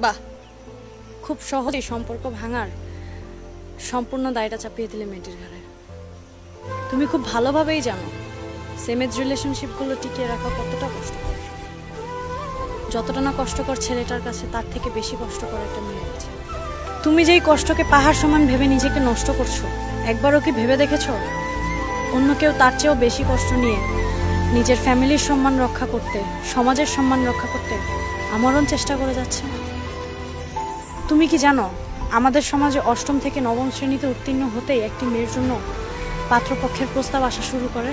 বাহ, খুব সহজেই সম্পর্ক ভাঙার সম্পূর্ণ দায়টা চাপিয়ে দিলে মেয়েটির ঘাড়ে। তুমি খুব ভালোভাবেই জানো সেম এজ রিলেশনশিপগুলো টিকিয়ে রাখা কতটা কষ্টকর। যতটা না কষ্টকর ছেলেটার কাছে, তার থেকে বেশি কষ্টকর একটা মেয়ের কাছে। তুমি যেই কষ্টকে পাহাড় সমান ভেবে নিজেকে নষ্ট করছো, একবারও কি ভেবে দেখেছো অন্য কেউ তার চেয়েও বেশি কষ্ট নিয়ে নিজের ফ্যামিলির সম্মান রক্ষা করতে, সমাজের সম্মান রক্ষা করতে আমরণ চেষ্টা করে যাচ্ছে? তুমি কি জানো আমাদের সমাজে অষ্টম থেকে নবম শ্রেণীতে উত্তীর্ণ হতেই একটি মেয়ের জন্য পাত্রপক্ষের প্রস্তাব আসা শুরু করে?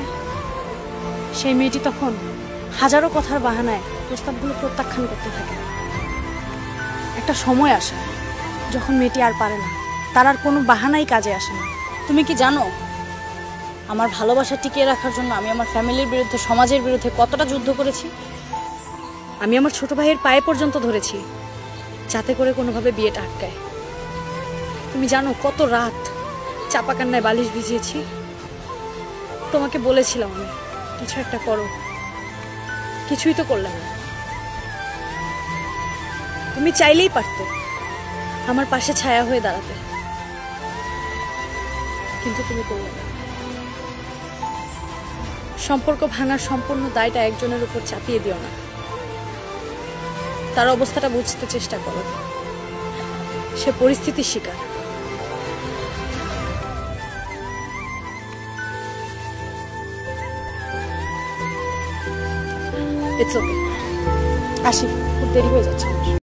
সেই মেয়েটি তখন হাজারো কথার বাহানায় প্রস্তাবগুলো প্রত্যাখ্যান করতে থাকে। একটা সময় আসে যখন মেয়েটি আর পারে না, তার আর কোনো বাহানাই কাজে আসে না। তুমি কি জানো আমার ভালোবাসা টিকিয়ে রাখার জন্য আমি আমার ফ্যামিলির বিরুদ্ধে, সমাজের বিরুদ্ধে কতটা যুদ্ধ করেছি? আমি আমার ছোট ভাইয়ের পায়ে পর্যন্ত ধরেছি যাতে করে কোনোভাবে বিয়েটা আটকায়। তুমি জানো কত রাত চাপা কান্নায় বালিশ ভিজিয়েছি? তোমাকে বলেছিলাম আমি কিছু একটা করো, কিছুই তো করলে না। তুমি চাইলেই পারতে আমার পাশে ছায়া হয়ে দাঁড়াতে, কিন্তু তুমি করলে না। সম্পর্ক ভাঙার সম্পূর্ণ দায়টা একজনের উপর চাপিয়ে দিও না। তার অবস্থাটা বুঝতে চেষ্টা করো, সে পরিস্থিতির শিকার। ইটস ওকে, আসি, খুব দেরি হয়ে যাচ্ছে।